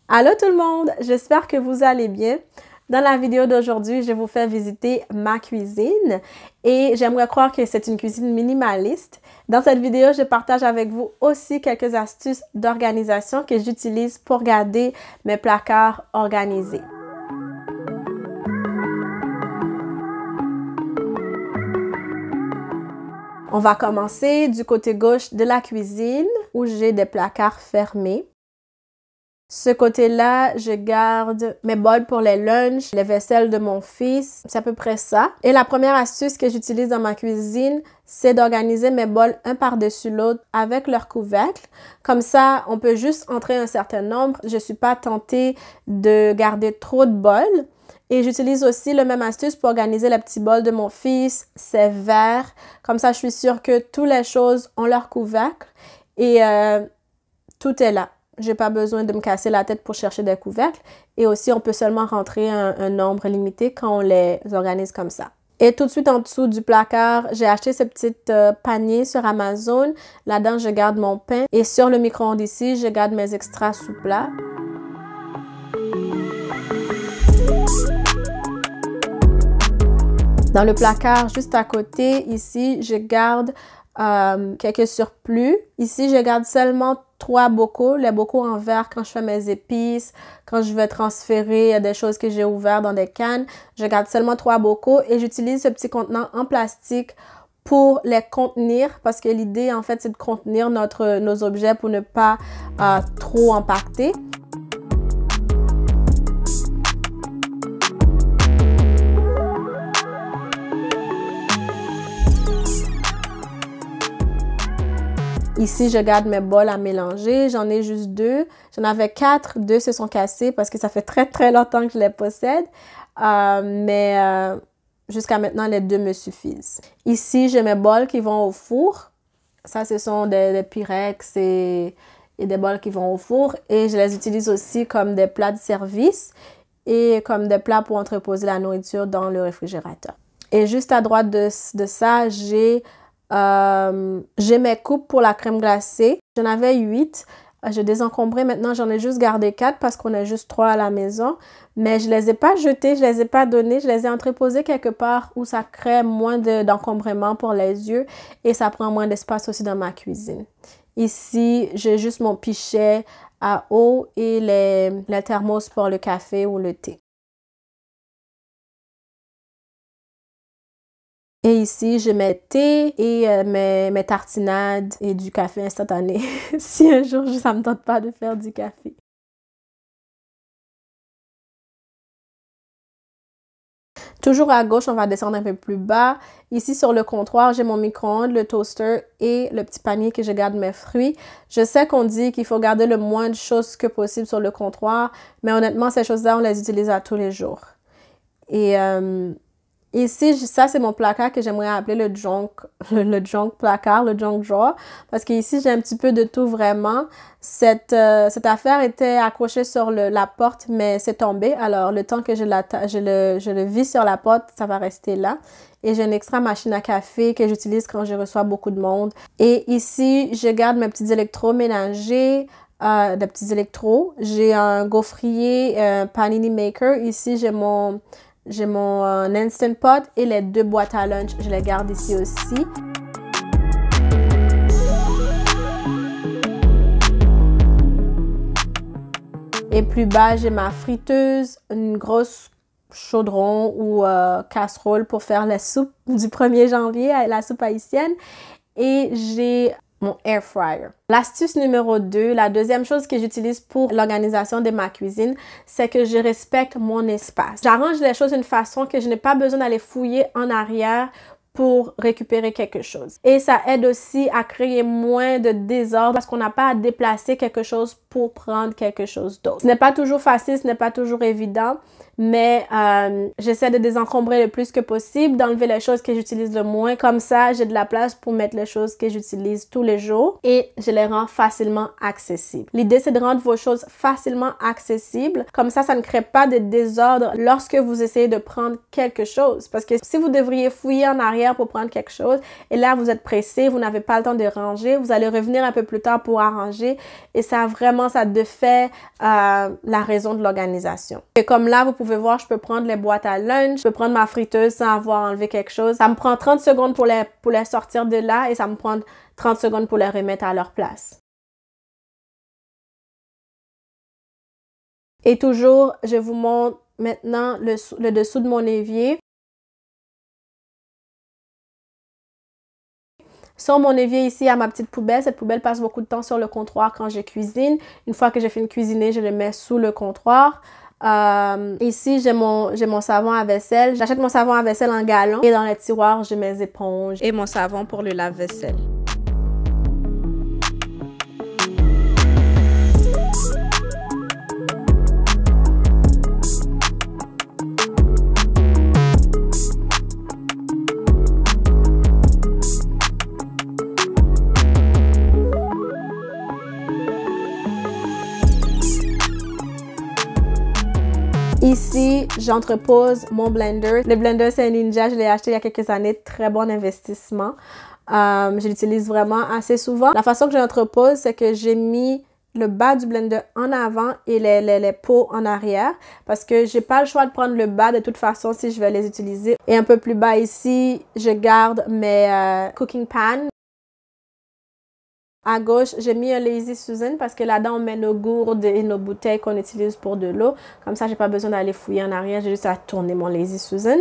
Allô tout le monde, j'espère que vous allez bien. Dans la vidéo d'aujourd'hui, je vais vous faire visiter ma cuisine et j'aimerais croire que c'est une cuisine minimaliste. Dans cette vidéo, je partage avec vous aussi quelques astuces d'organisation que j'utilise pour garder mes placards organisés. On va commencer du côté gauche de la cuisine où j'ai des placards fermés. Ce côté-là, je garde mes bols pour les lunchs, les vaisselles de mon fils, c'est à peu près ça. Et la première astuce que j'utilise dans ma cuisine, c'est d'organiser mes bols un par-dessus l'autre avec leur couvercle. Comme ça, on peut juste entrer un certain nombre. Je ne suis pas tentée de garder trop de bols. Et j'utilise aussi la même astuce pour organiser les petits bols de mon fils, ses verres. Comme ça, je suis sûre que toutes les choses ont leur couvercle et tout est là. J'ai pas besoin de me casser la tête pour chercher des couvercles. Et aussi, on peut seulement rentrer un nombre limité quand on les organise comme ça. Et tout de suite en dessous du placard, j'ai acheté ce petit panier sur Amazon. Là-dedans, je garde mon pain. Et sur le micro-ondes ici, je garde mes extras sous plat. Dans le placard juste à côté, ici, je garde quelques surplus. Ici, je garde seulement 3 bocaux, les bocaux en verre quand je fais mes épices, quand je vais transférer des choses que j'ai ouvertes dans des cannes. Je garde seulement 3 bocaux et j'utilise ce petit contenant en plastique pour les contenir parce que l'idée, en fait, c'est de contenir nos objets pour ne pas trop impacter. Ici, je garde mes bols à mélanger. J'en ai juste 2. J'en avais 4. 2 se sont cassés parce que ça fait très longtemps que je les possède. Mais jusqu'à maintenant, les 2 me suffisent. Ici, j'ai mes bols qui vont au four. Ça, ce sont des Pyrex et des bols qui vont au four. Et je les utilise aussi comme des plats de service et comme des plats pour entreposer la nourriture dans le réfrigérateur. Et juste à droite de ça, j'ai mes coupes pour la crème glacée. J'en avais 8. J'ai désencombré. Maintenant, j'en ai juste gardé 4 parce qu'on est juste 3 à la maison. Mais je les ai pas jetés, je les ai pas donnés. Je les ai entreposés quelque part où ça crée moins d'encombrement pour les yeux et ça prend moins d'espace aussi dans ma cuisine. Ici, j'ai juste mon pichet à eau et les thermos pour le café ou le thé. Et ici, je mets thé et mes tartinades et du café instantané si un jour ça me tente pas de faire du café. Toujours à gauche, on va descendre un peu plus bas. Ici, sur le comptoir, j'ai mon micro-ondes, le toaster et le petit panier que je garde mes fruits. Je sais qu'on dit qu'il faut garder le moins de choses que possible sur le comptoir, mais honnêtement, ces choses-là, on les utilise à tous les jours. Et ici, ça, c'est mon placard que j'aimerais appeler le junk placard, le junk drawer. Parce qu'ici, j'ai un petit peu de tout vraiment. Cette affaire était accrochée sur la porte, mais c'est tombé. Alors, le temps que je le vis sur la porte, ça va rester là. Et j'ai une extra machine à café que j'utilise quand je reçois beaucoup de monde. Et ici, je garde mes petits électroménagers. Des petits électros. J'ai un gaufrier, un panini maker. Ici, j'ai mon Instant Pot et les 2 boîtes à lunch, je les garde ici aussi. Et plus bas, j'ai ma friteuse, une grosse chaudron ou casserole pour faire la soupe du 1er janvier, la soupe haïtienne. Et j'ai mon air fryer. L'astuce numéro 2, la deuxième chose que j'utilise pour l'organisation de ma cuisine, c'est que je respecte mon espace. J'arrange les choses d'une façon que je n'ai pas besoin d'aller fouiller en arrière pour récupérer quelque chose. Et ça aide aussi à créer moins de désordre parce qu'on n'a pas à déplacer quelque chose pour prendre quelque chose d'autre. Ce n'est pas toujours facile, ce n'est pas toujours évident, mais j'essaie de désencombrer le plus que possible, d'enlever les choses que j'utilise le moins. Comme ça, j'ai de la place pour mettre les choses que j'utilise tous les jours et je les rends facilement accessibles. L'idée, c'est de rendre vos choses facilement accessibles. Comme ça ne crée pas de désordre lorsque vous essayez de prendre quelque chose. Parce que si vous devriez fouiller en arrière pour prendre quelque chose et là, vous êtes pressé, vous n'avez pas le temps de ranger, vous allez revenir un peu plus tard pour arranger et ça souvent, ça défait la raison de l'organisation. Et comme là, vous pouvez voir, je peux prendre les boîtes à lunch, je peux prendre ma friteuse sans avoir enlevé quelque chose. Ça me prend 30 secondes pour les sortir de là et ça me prend 30 secondes pour les remettre à leur place. Et toujours, je vous montre maintenant le dessous de mon évier. Sur mon évier ici, il y a ma petite poubelle. Cette poubelle passe beaucoup de temps sur le comptoir quand je cuisine. Une fois que j'ai fini de cuisiner, je le mets sous le comptoir. Ici, j'ai mon savon à vaisselle. J'achète mon savon à vaisselle en gallon. Et dans les tiroirs, j'ai mes éponges et mon savon pour le lave-vaisselle. Ici, j'entrepose mon blender. Le blender, c'est un Ninja. Je l'ai acheté il y a quelques années. Très bon investissement. Je l'utilise vraiment assez souvent. La façon que je l'entrepose, c'est que j'ai mis le bas du blender en avant et les pots en arrière parce que j'ai pas le choix de prendre le bas de toute façon si je vais les utiliser. Et un peu plus bas ici, je garde mes cooking pans. À gauche, j'ai mis un Lazy Susan parce que là-dedans, on met nos gourdes et nos bouteilles qu'on utilise pour de l'eau. Comme ça, j'ai pas besoin d'aller fouiller en arrière. J'ai juste à tourner mon Lazy Susan.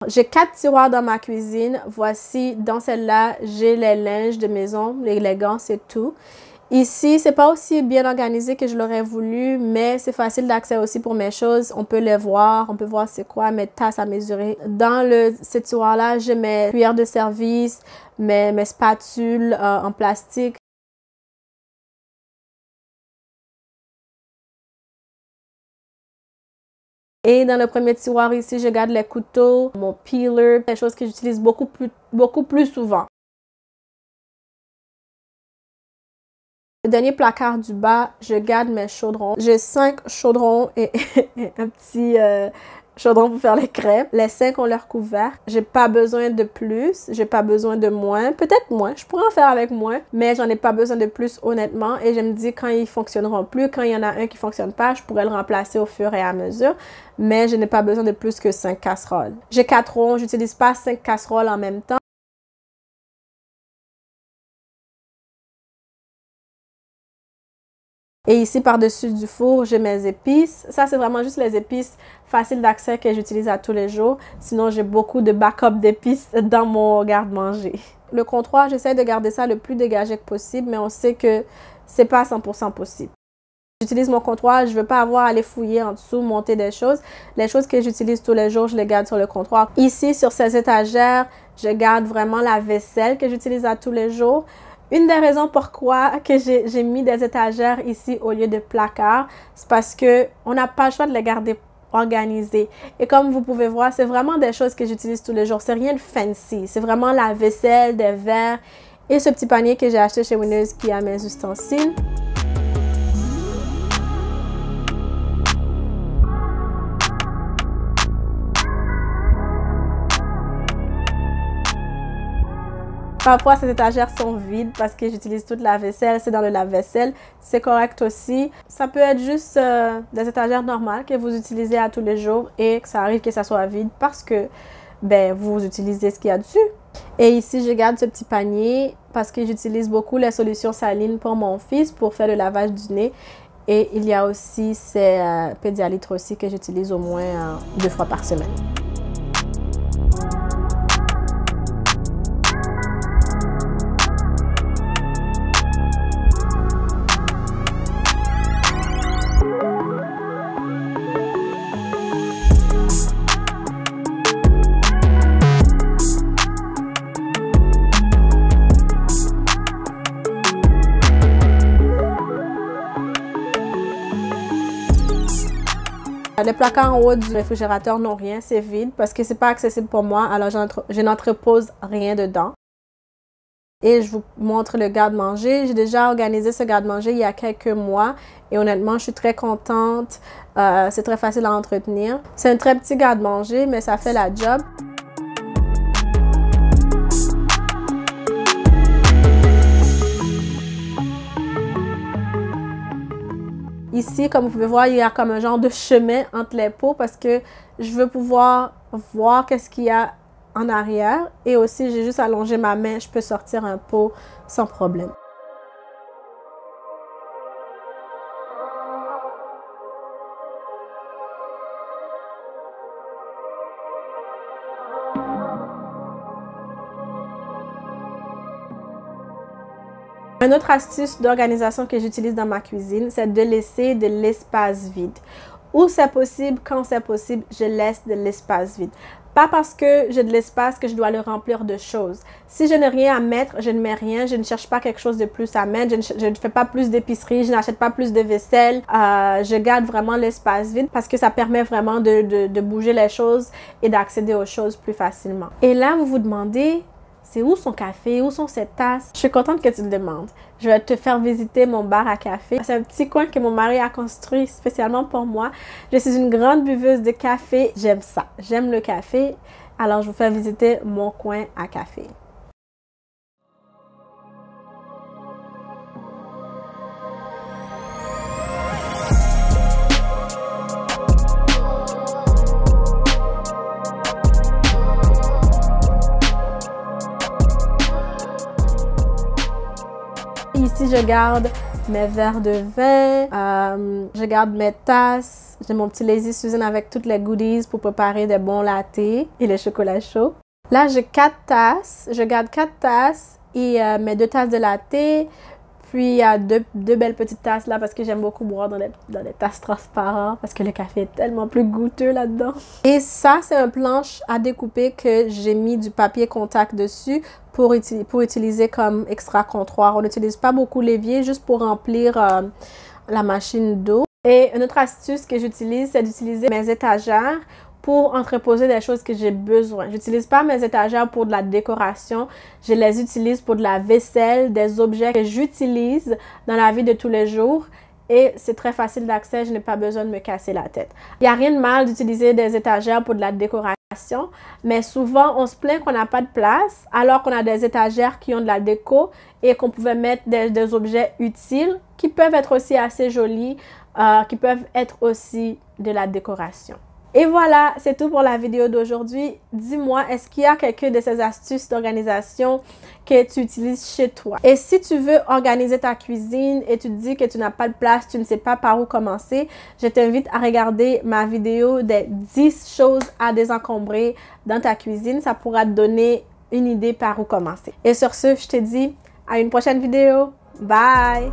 J'ai 4 tiroirs dans ma cuisine. Voici, dans celle-là, j'ai les linges de maison, les gants, c'est tout. Ici, c'est pas aussi bien organisé que je l'aurais voulu, mais c'est facile d'accès aussi pour mes choses. On peut les voir, on peut voir c'est quoi mes tasses à mesurer. Dans ce tiroir-là, j'ai mes cuillères de service, mes spatules en plastique. Et dans le premier tiroir ici, je garde les couteaux, mon peeler, des choses que j'utilise beaucoup plus souvent. Le dernier placard du bas, je garde mes chaudrons. J'ai 5 chaudrons et un petit chaudron pour faire les crêpes. Les 5 ont leur couvercle. J'ai pas besoin de plus, j'ai pas besoin de moins. Peut-être moins, je pourrais en faire avec moins, mais j'en ai pas besoin de plus honnêtement. Et je me dis quand ils fonctionneront plus, quand il y en a un qui fonctionne pas, je pourrais le remplacer au fur et à mesure. Mais je n'ai pas besoin de plus que 5 casseroles. J'ai 4 ronds, j'utilise pas 5 casseroles en même temps. Et ici, par-dessus du four, j'ai mes épices. Ça, c'est vraiment juste les épices faciles d'accès que j'utilise à tous les jours. Sinon, j'ai beaucoup de backup d'épices dans mon garde-manger. Le comptoir, j'essaie de garder ça le plus dégagé que possible, mais on sait que c'est pas 100% possible. J'utilise mon comptoir, je veux pas avoir à aller fouiller en dessous, monter des choses. Les choses que j'utilise tous les jours, je les garde sur le comptoir. Ici, sur ces étagères, je garde vraiment la vaisselle que j'utilise à tous les jours. Une des raisons pourquoi que j'ai mis des étagères ici au lieu de placards, c'est parce que on n'a pas le choix de les garder organisées. Et comme vous pouvez voir, c'est vraiment des choses que j'utilise tous les jours. C'est rien de fancy. C'est vraiment la vaisselle, des verres et ce petit panier que j'ai acheté chez Winners qui a mes ustensiles. Parfois, ces étagères sont vides parce que j'utilise toute la vaisselle. C'est dans le lave-vaisselle. C'est correct aussi. Ça peut être juste des étagères normales que vous utilisez à tous les jours et que ça arrive que ça soit vide parce que vous utilisez ce qu'il y a dessus. Et ici, je garde ce petit panier parce que j'utilise beaucoup les solutions salines pour mon fils pour faire le lavage du nez. Et il y a aussi ces pédialitres aussi que j'utilise au moins 2 fois par semaine. Les placards en haut du réfrigérateur n'ont rien, c'est vide parce que c'est pas accessible pour moi, alors je n'entrepose rien dedans. Et je vous montre le garde-manger. J'ai déjà organisé ce garde-manger il y a quelques mois et honnêtement, je suis très contente. C'est très facile à entretenir. C'est un très petit garde-manger, mais ça fait la job. ici, comme vous pouvez voir, il y a comme un genre de chemin entre les pots parce que je veux pouvoir voir qu'est-ce qu'il y a en arrière. Et aussi, j'ai juste allongé ma main, je peux sortir un pot sans problème. Une autre astuce d'organisation que j'utilise dans ma cuisine, c'est de laisser de l'espace vide. Où c'est possible, quand c'est possible, je laisse de l'espace vide. Pas parce que j'ai de l'espace que je dois le remplir de choses. Si je n'ai rien à mettre, je ne mets rien. Je ne cherche pas quelque chose de plus à mettre. Je ne fais pas plus d'épicerie. Je n'achète pas plus de vaisselle. Je garde vraiment l'espace vide parce que ça permet vraiment de bouger les choses et d'accéder aux choses plus facilement. Et là, vous vous demandez... c'est où son café? Où sont ses tasses? Je suis contente que tu le demandes. Je vais te faire visiter mon bar à café. C'est un petit coin que mon mari a construit spécialement pour moi. Je suis une grande buveuse de café. J'aime ça. J'aime le café. Alors, je vous fais visiter mon coin à café. Ici, je garde mes verres de vin, je garde mes tasses, j'ai mon petit Lazy Susan avec toutes les goodies pour préparer des bons lattés et le chocolat chaud. Là, j'ai 4 tasses, je garde 4 tasses et mes 2 tasses de latte. Puis, il y a deux belles petites tasses là parce que j'aime beaucoup boire dans des tasses transparentes parce que le café est tellement plus goûteux là-dedans. Et ça, c'est un planche à découper que j'ai mis du papier contact dessus pour utiliser comme extra comptoir. On n'utilise pas beaucoup l'évier juste pour remplir la machine d'eau. Et une autre astuce que j'utilise, c'est d'utiliser mes étagères pour entreposer des choses que j'ai besoin. J'utilise pas mes étagères pour de la décoration. Je les utilise pour de la vaisselle, des objets que j'utilise dans la vie de tous les jours. Et c'est très facile d'accès, je n'ai pas besoin de me casser la tête. Il n'y a rien de mal d'utiliser des étagères pour de la décoration, mais souvent on se plaint qu'on n'a pas de place, alors qu'on a des étagères qui ont de la déco et qu'on pouvait mettre des objets utiles qui peuvent être aussi assez jolis, qui peuvent être aussi de la décoration. Et voilà, c'est tout pour la vidéo d'aujourd'hui. Dis-moi, est-ce qu'il y a quelques de ces astuces d'organisation que tu utilises chez toi? Et si tu veux organiser ta cuisine et tu te dis que tu n'as pas de place, tu ne sais pas par où commencer, je t'invite à regarder ma vidéo des 10 choses à désencombrer dans ta cuisine. Ça pourra te donner une idée par où commencer. Et sur ce, je te dis à une prochaine vidéo. Bye!